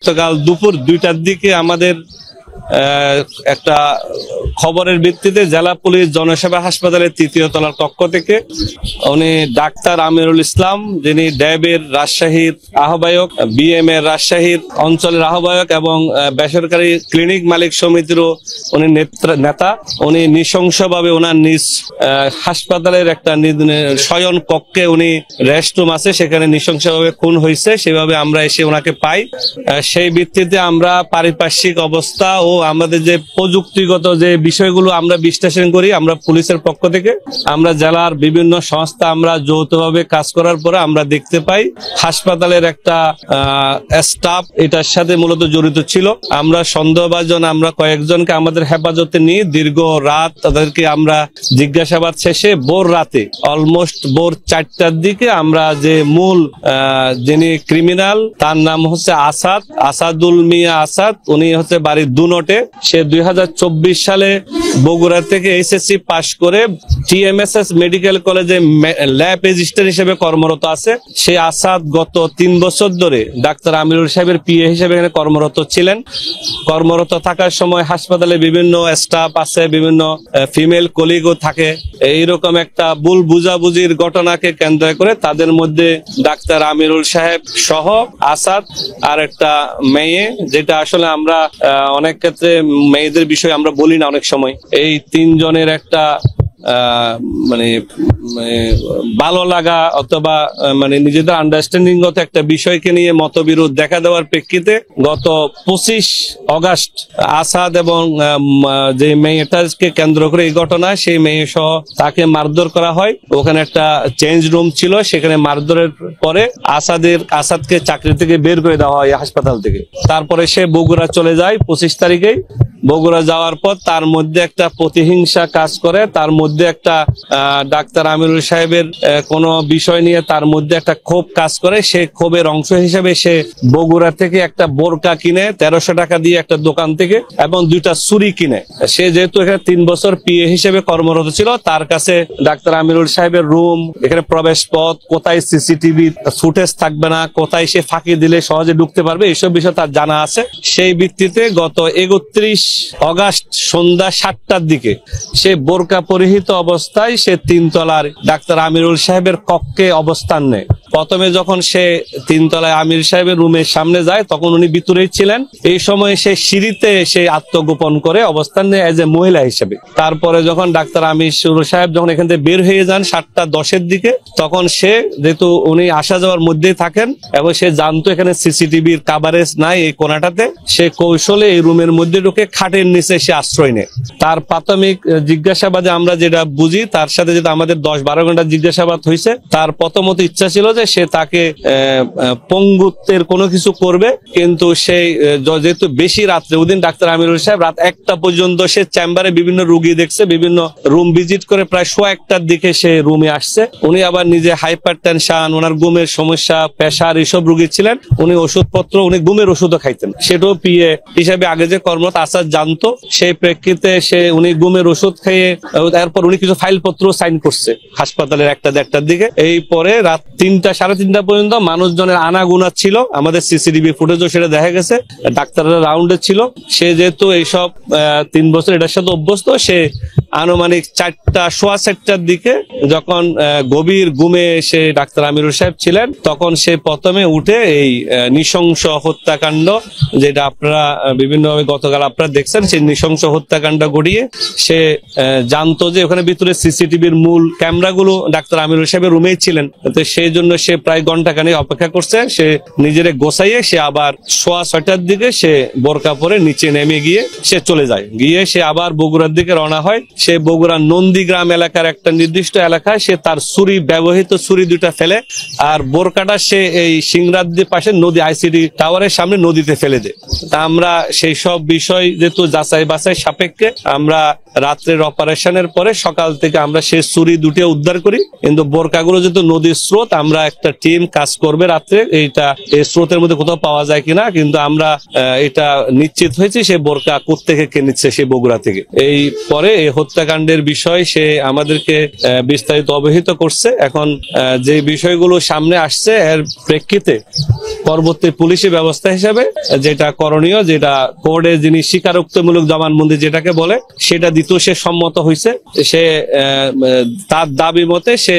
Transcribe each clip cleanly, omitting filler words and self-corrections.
গতকাল দুপুর 2টার দিকে আমাদের একটা খবরের ভিত্তিতে জেলা পুলিশ জনসেবা হাসপাতালের 3য় তলার কক্ষ থেকে উনি ডাক্তার আমিরুল ইসলাম, যিনি ড্যাবের রাজশাহীর আহ্বায়ক, বিএম এর রাজশাহীর অঞ্চলের আহ্বায়ক এবং বেসরকারি ক্লিনিক মালিক সমিতিরও উনি নেতা, উনি নৃশংসভাবে ওনার নিজ হাসপাতালের একটা শয়ন কক্ষে উনি রেস্ট রুম আছে, সেখানে নৃশংসভাবে খুন হয়েছে। সেভাবে আমরা এসে ওনাকে পাই। সেই ভিত্তিতে আমরা পারিপার্শ্বিক অবস্থা ও আমাদের যে প্রযুক্তিগত যে বিষয়গুলো আমরা বিশ্লেষণ করি, আমরা পুলিশের পক্ষ থেকে আমরা জেলার বিভিন্ন সংস্থা আমরা যৌথভাবে কাজ করার পরে আমরা দেখতে পাই হাসপাতালের একটা স্টাফ এটার সাথে মূলত জড়িত ছিল। আমরা সন্দেহভাজন আমরা কয়েকজনকে আমাদের হেফাজতে নিয়ে দীর্ঘ রাত তাদেরকে আমরা জিজ্ঞাসাবাদ শেষে ভোর রাতে অলমোস্ট ভোর 4টার দিকে আমরা যে মূল যিনি ক্রিমিনাল তার নাম হচ্ছে আসাদুল মিয়া আসাদ, উনি হচ্ছে বাড়ির দুনটে। সে 2024 সালে বগুড়া থেকে এইচএসসি পাশ করে টিএমএসএস মেডিকেল কলেজে ল্যাব রেজিস্ট্রার হিসেবে কর্মরত আছে। সে আসাদ গত 3 বছর ধরে ডাক্তার আমিরুল সাহেবের পিএ হিসেবে এখানে কর্মরত ছিলেন। কর্মরত থাকার সময় হাসপাতালে বিভিন্ন স্টাফ আছে, বিভিন্ন ফিমেল কলিগও থাকে। এইরকম একটা ভুল বুঝাবুঝির ঘটনাকে কেন্দ্র করে তাদের মধ্যে ডাক্তার আমিরুল সাহেব সহ আসাদ আর একটা মেয়ে, যেটা আসলে আমরা অনেক ক্ষেত্রে মেয়েদের বিষয় আমরা বলি না অনেক সময়, এই 3 জনের একটা মানে ভালো লাগা অথবা মানে নিজেদের আন্ডারস্ট্যান্ডিং গত একটা বিষয়কে নিয়ে মতবিরোধ দেখা দেওয়ার প্রেক্ষিতে গত 25 অগাস্ট আসাদ এবং যে মেয়েটাকে কেন্দ্র করে এই ঘটনা, সেই মেয়ে সহ তাকে মারধর করা হয়। ওখানে একটা চেঞ্জ রুম ছিল, সেখানে মারধরের পরে আসাদকে চাকরি থেকে বের করে দেওয়া হয় হাসপাতাল থেকে। তারপরে সে বগুড়া চলে যায় 25 তারিখেই। বগুড়া যাওয়ার পর তার মধ্যে একটা প্রতিহিংসা কাজ করে, তার মধ্যে একটা ডাক্তার আমিরুল সাহেবের কোনো বিষয় নিয়ে তার মধ্যে একটা ক্ষোভ কাজ করে। সেই ক্ষোভের অংশ হিসেবে সে বগুড়া থেকে একটা বোরকা কিনে 1300 টাকা দিয়ে একটা দোকান থেকে এবং 2টা ছুরি কিনে। সে যেহেতু এখানে 3 বছর পিএ হিসেবে কর্মরত ছিল, তার কাছে ডাক্তার আমিরুল সাহেবের রুম, এখানে প্রবেশ পথ, কোথায় সিসিটিভি ফুটেজ থাকবে না, কোথায় সে ফাঁকি দিলে সহজে ঢুকতে পারবে, এইসব বিষয় তার জানা আছে। সেই ভিত্তিতে গত 31 অগাস্ট সন্ধ্যা 7টার দিকে সে বোরকা পরিহিত অবস্থায় সে 3 তলার ডাক্তার আমিরুল সাহেবের কক্ষে অবস্থান নেয়। প্রথমে যখন সে 3 তলায় আমির সাহেবের রুমের সামনে যায় তখন উনি ভিতরেই ছিলেন। এই সময় সে সিঁড়িতে সে আত্মগোপন করে অবস্থান নেয় এজ এ মহিলা হিসেবে। তারপরে যখন ডাক্তার আমির সাহেব যখন এখান থেকে বের হয়ে যান 7:10 দিকে, তখন সে যেহেতু উনি আসা যাওয়ার মধ্যেই থাকেন এবং সে জানতো এখানে সিসিটিভির কাভারেজ নাই এই কোনাটাতে, সে কৌশলে এই রুমের মধ্যে ঢুকে খাটের নিচে সে আশ্রয় নেয়। তার প্রাথমিক জিজ্ঞাসাবাদে আমরা যেটা বুঝি, তার সাথে যেটা আমাদের 10-12 ঘন্টা জিজ্ঞাসাবাদ হয়েছে, তার প্রথমত ইচ্ছা ছিল যে সে তাকে পঙ্গুত্বের কোনো কিছু করবে, কিন্তু সেই যেহেতু বেশি রাত্রে ওদিন ডাক্তার আমিরুল সাহেব রাত 1টা পর্যন্ত সে চেম্বারে বিভিন্ন রোগী দেখছে, বিভিন্ন রুম ভিজিট করে প্রায় 1:15টার দিকে সে রুমে আসছে। উনি আবার নিজে হাইপার টেনশন, ওনার ঘুমের সমস্যা, প্রেসার এইসব রোগী ছিলেন। উনি ওষুধপত্র, উনি ঘুমের ওষুধও খাইতেন, সেটাও পিএ হিসেবে আগে যে কর্মরত আসাদ জানতো। সেই প্রেক্ষিতে উনি ঘুমের ওষুধ খেয়ে তারপর উনি কিছু ফাইলপত্র সাইন করছে হাসপাতালের 1টা-1:30টার দিকে। এই পরে রাত 3টা-3:30 পর্যন্ত মানুষজনের আনাগোনা ছিল, আমাদের সিসিটিভি ফুটেজও সেটা দেখা গেছে, ডাক্তাররা রাউন্ডে ছিল। সে যেহেতু এইসব 3 বছর এটার সাথে অভ্যস্ত, সে আনুমানিক 4টা-4:15টার দিকে যখন গভীর ঘুমে সে ডাক্তার আমিরুল সাহেব ছিলেন, তখন সে প্রথমে উঠে এই নৃশংস হত্যাকাণ্ড, যেটা আপনারা বিভিন্নভাবে গতকাল আপনারা দেখছেন, সেই নৃশংস হত্যাকাণ্ড ঘটিয়ে সে জানতো যে ওখানে ভিতরে সিসিটিভির মূল ক্যামেরাগুলো ডাক্তার আমিরুল সাহেবের রুমেই ছিলেন। তো সেই জন্য সে প্রায় ঘন্টাখানেক অপেক্ষা করছে। সে নিজেরে গোছাইয়ে সে আবার 6:15টার দিকে সে বোরকা পরে নিচে নেমে গিয়ে সে চলে যায়। গিয়ে সে আবার বগুড়ার দিকে রওনা হয়। সে বগুড়া নন্দীগ্রাম এলাকার একটা নির্দিষ্ট এলাকায় সে তার ব্যবহৃত ছুরি 2টা ফেলে, আর বোরকাটা সে এই সিংরাদ্রির পাশে নদী আইসিডি টাওয়ারের সামনে নদীতে ফেলে দেয়। তা আমরা সেই সব বিষয় যেহেতু যাচাই বাছাই সাপেক্ষে আমরা রাত্রের অপারেশনের পরে সকাল থেকে আমরা সেই ছুরি 2টা উদ্ধার করি, কিন্তু বোরকাগুলো যেহেতু নদীর স্রোত, আমরা একটা টিম কাজ করবে রাত্রে এইটা এই স্রোতের মধ্যে কোথাও পাওয়া যায় কিনা, কিন্তু আমরা এটা নিশ্চিত হয়েছি সে বোরকা কোত্থেকে কিনেছে, সে বগুড়া থেকে। এই পরে এই হত্যাকাণ্ডের বিষয় সে আমাদেরকে বিস্তারিত অবহিত করছে। এখন যে বিষয়গুলো সামনে আসছে এর প্রেক্ষিতে পরবর্তী পুলিশি ব্যবস্থা হিসেবে যেটা করণীয়, যেটা কোর্টে যিনি স্বীকারোক্তিমূলক জবানবন্দি যেটাকে বলে সেটা দিতেও সে সম্মত হয়েছে। সে তার দাবি মতে সে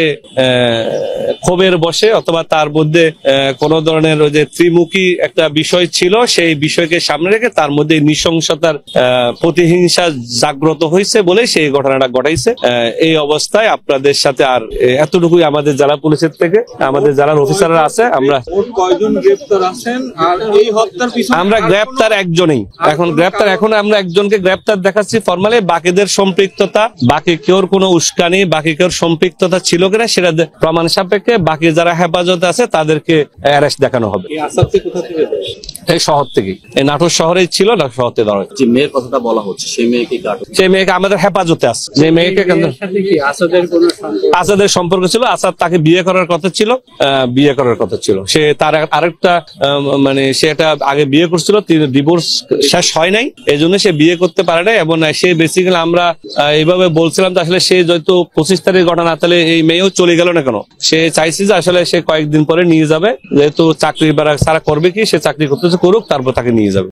ক্ষোভের বসে অথবা তার মধ্যে কোন ধরনের ওই যে ত্রিমুখী একটা বিষয় ছিল, সেই বিষয়কে সামনে রেখে তার মধ্যে নৃশংসতার প্রতিহিংসা জাগ্রত হয়েছে বলে সেই ঘটনাটা ঘটাইছে। এই অবস্থায় আপনাদের সাথে আর এতটুকুই আমাদের জেলা পুলিশের থেকে, আমাদের জেলার অফিসাররা আছে, আমরা কয়জন গ্রেফতার আছেন আর এই হত্যার পিছনে আমরা গ্রেপ্তার একজনেই এখন আমরা একজনকে গ্রেপ্তার দেখাচ্ছি ফরমালি। বাকিদের সম্পৃক্ততা, বাকি কেউর কোনো উস্কানি, বাকি কেউর সম্পৃক্ততা ছিল কিনা সেটা প্রমাণ সাপেক্ষে বাকি যারা হেফাজতে আছে তাদেরকে অ্যারেস্ট দেখানো হবে। এই আসাদকে কোথা থেকে দেয়? এই শহর থেকে, এই নাটোর শহরেই ছিল, নাটোর শহর থেকে ধরা হয়েছে। যে মেয়ের কথাটা বলা হচ্ছে সেই মেয়েকে কাটো, সেই মেয়েকে আমাদের হেফাজতে আছে। যে মেয়েকে সাথে কি আসাদের কোনো সম্পর্ক? আসাদের সম্পর্ক ছিল, আসাদ তাকে বিয়ে করার কথা ছিল, সে তার আরেকটা মানে সে একটা আগে বিয়ে করছিল, ডিভোর্স শেষ হয় নাই, এই জন্য সে বিয়ে করতে পারে নাই। এবং সে বেসিক্যালি আমরা এইভাবে বলছিলাম যে আসলে সে যেহেতু 25 তারিখ ঘটনা, তাহলে এই মেয়েও চলে গেল না কেন, সে চাইছে যে আসলে সে কয়েকদিন পরে নিয়ে যাবে, যেহেতু চাকরি সারা করবে কি, সে চাকরি করতেছে করুক, তারপর তাকে নিয়ে যাবে।